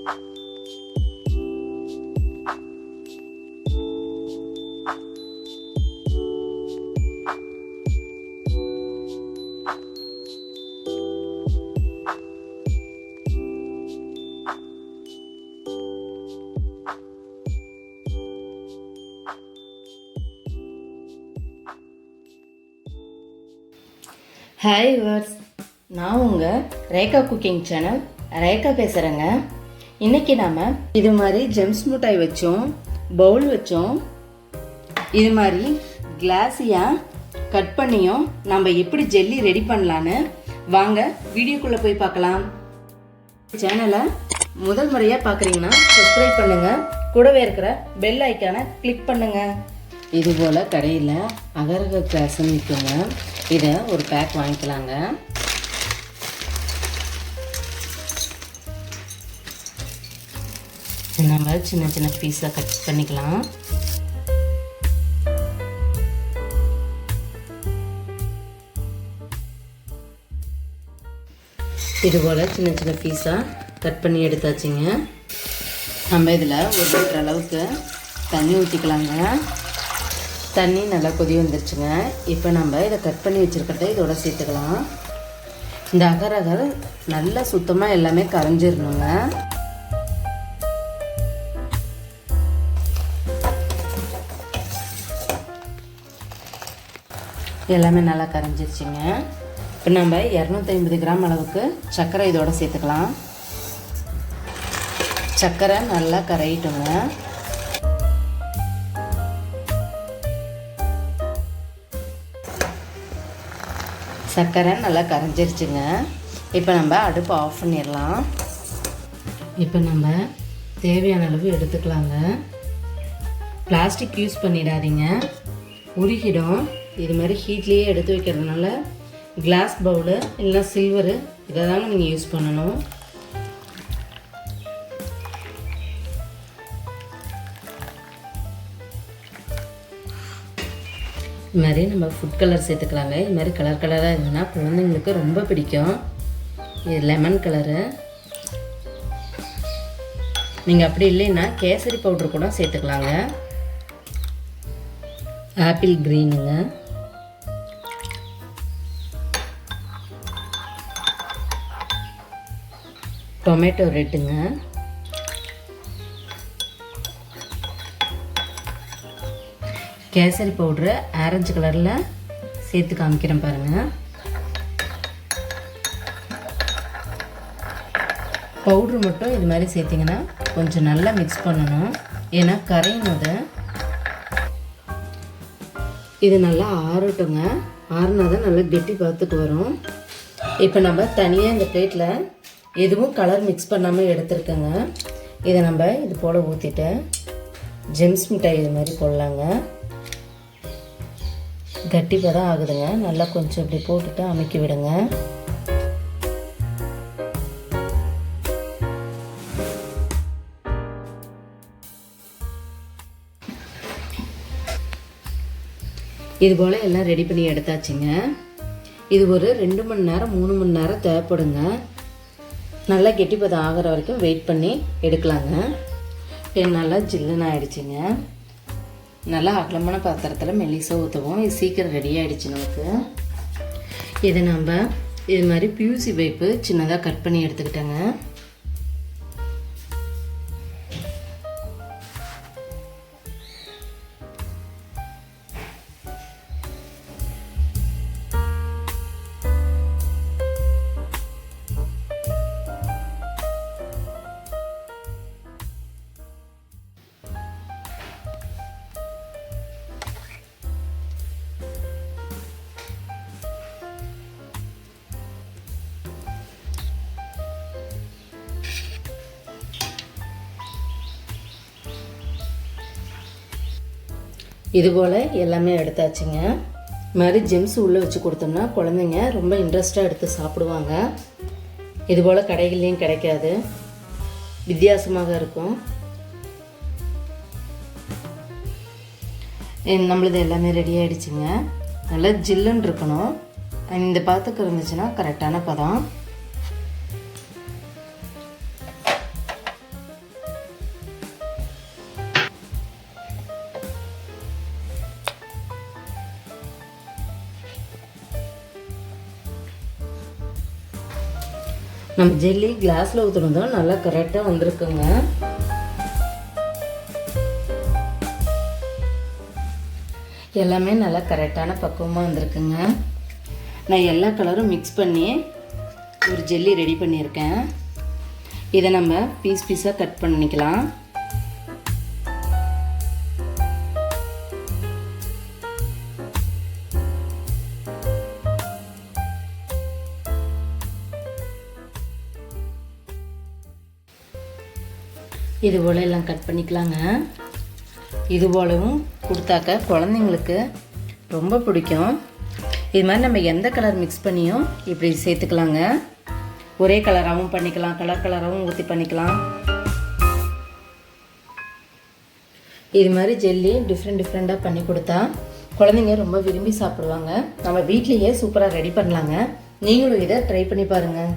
Hi viewers, நான் உங்கள் Rekha cooking channel Rekha பேசுகிறேங்க. இன்றைக்கி நாம் இது மாதிரி ஜெம்ஸ் மிட்டாய் வச்சோம், பவுல் வச்சோம், இது மாதிரி கிளாஸியாக கட் பண்ணியும் நம்ம எப்படி ஜெல்லி ரெடி பண்ணலான்னு வாங்க வீடியோக்குள்ளே போய் பார்க்கலாம். சேனலை முதல் முறையாக பார்க்குறீங்கன்னா சப்ஸ்கிரைப் பண்ணுங்கள், கூடவே இருக்கிற பெல் ஐக்கானை கிளிக் பண்ணுங்கள். இது போல் கடையில் அகரக கிளாஸ்ன்னு விற்குங்க. இதை ஒரு பேக் வாங்கிக்கலாங்க. நம்ம சின்ன சின்ன பீஸாக கட் பண்ணிக்கலாம். இது போல் சின்ன சின்ன பீஸாக கட் பண்ணி எடுத்தாச்சுங்க. நம்ம இதில் 1 லிட்டர் அளவுக்கு தண்ணி ஊற்றிக்கலாங்க. தண்ணி நல்லா கொதி வந்துருச்சுங்க. இப்போ நம்ம இதை கட் பண்ணி வச்சுருக்கிறத இதோட சேர்த்துக்கலாம். இந்த அகரகர் நல்லா சுத்தமாக எல்லாமே கரைஞ்சிடணுங்க. எல்லாமே நல்லா கரைஞ்சிருச்சுங்க. இப்போ நம்ம 250 கிராம் அளவுக்கு சர்க்கரை இதோட சேர்த்துக்கலாம். சர்க்கரை நல்லா கரையிட்டுங்க. சர்க்கரை நல்லா கரைஞ்சிருச்சுங்க. இப்போ நம்ம அடுப்பு ஆஃப் பண்ணிடலாம். இப்போ நம்ம தேவையான அளவு எடுத்துக்கலாங்க. பிளாஸ்டிக் யூஸ் பண்ணிடாதீங்க, உருகிடும். இது மாதிரி ஹீட்லேயே எடுத்து வைக்கிறதுனால கிளாஸ் பவுலு இல்லைனா சில்வரு இதை தாங்க நீங்கள் யூஸ் பண்ணணும். இது மாதிரி நம்ம ஃபுட் கலர் சேர்த்துக்கலாங்க. இது மாதிரி கலர் கலராக இருந்ததுன்னா குழந்தைங்களுக்கு ரொம்ப பிடிக்கும். இது லெமன் கலரு. நீங்கள் அப்படி இல்லைன்னா கேசரி பவுட்ரு கூட சேர்த்துக்கலாங்க. ஆப்பிள் க்ரீனுங்க. டொமேட்டோ ரெட்டுங்க. கேசரி பவுட்ரு ஆரஞ்சு கலரில் சேர்த்து காமிக்கிறேன் பாருங்கள். பவுட்ரு மட்டும் இது மாதிரி சேர்த்திங்கன்னா கொஞ்சம் நல்லா மிக்ஸ் பண்ணணும், ஏன்னா கரையும் போது. இது நல்லா ஆறட்டுங்க. ஆறுனா தான் நல்லா கெட்டி பார்த்துட்டு வரும். இப்போ நம்ம தனியாக இந்த பிளேட்டில் எதுவும் கலர் மிக்ஸ் பண்ணாமல் எடுத்துருக்கேங்க. இதை நம்ம இது போல் ஊற்றிட்டு ஜெம்ஸ் மிட்டாய் இது மாதிரி போடலாங்க. கட்டிப்பதான் ஆகுதுங்க. நல்லா கொஞ்சம் இப்படி போட்டுட்டு அமைக்கி விடுங்க. இது போல் எல்லாம் ரெடி பண்ணி எடுத்தாச்சுங்க. இது ஒரு 2 மணி நேரம் 3 மணி நேரம் தேவைப்படுங்க. நல்லா கெட்டிப்பதம் ஆகிற வரைக்கும் வெயிட் பண்ணி எடுக்கலாங்க. நல்லா ஜில்லுன்னு ஆயிடுச்சுங்க. நல்லா அகலமான பாத்திரத்தில் மெல்லிசாக ஊற்றுவோம். இது சீக்கிரம் ரெடி ஆகிடுச்சு நமக்கு. இதை நம்ம இது மாதிரி பியூசி பைப்பு சின்னதாக கட் பண்ணி எடுத்துக்கிட்டேங்க. இது போல் எல்லாமே எடுத்தாச்சுங்க. இது மாதிரி ஜெம்ஸ் உள்ளே வச்சு கொடுத்தோம்னா குழந்தைங்க ரொம்ப இன்ட்ரெஸ்ட்டாக எடுத்து சாப்பிடுவாங்க. இது போல் கடைகள்லேயும் கிடைக்காது, வித்தியாசமாக இருக்கும். நம்மளது எல்லாமே ரெடி ஆகிடுச்சுங்க. நல்லா ஜில்லுன்னு இருக்கணும். இந்த பாத்துக்கு இருந்துச்சுன்னா கரெக்டான பதம். நம்ம ஜெல்லி கிளாஸில் ஊற்றுனதும் நல்லா கரெக்டாக வந்திருக்குங்க. எல்லாமே நல்லா கரெக்டான பக்குவமாக வந்திருக்குங்க. நான் எல்லா கலரும் மிக்ஸ் பண்ணி ஒரு ஜெல்லி ரெடி பண்ணியிருக்கேன். இதை நம்ம பீஸ் பீஸாக கட் பண்ணிக்கலாம். இது போல் எல்லாம் கட் பண்ணிக்கலாங்க. இது போலவும் கொடுத்தாக்க குழந்தைங்களுக்கு ரொம்ப பிடிக்கும். இது மாதிரி நம்ம எந்த கலர் மிக்ஸ் பண்ணியும் இப்படி சேர்த்துக்கலாங்க. ஒரே கலராகவும் பண்ணிக்கலாம், கலராகவும் ஊற்றி பண்ணிக்கலாம். இது மாதிரி ஜெல்லி டிஃப்ரெண்ட்டாக பண்ணி கொடுத்தா குழந்தைங்க ரொம்ப விரும்பி சாப்பிடுவாங்க. நம்ம வீட்லேயே சூப்பராக ரெடி பண்ணலாங்க. நீங்களும் இதை ட்ரை பண்ணி பாருங்கள்.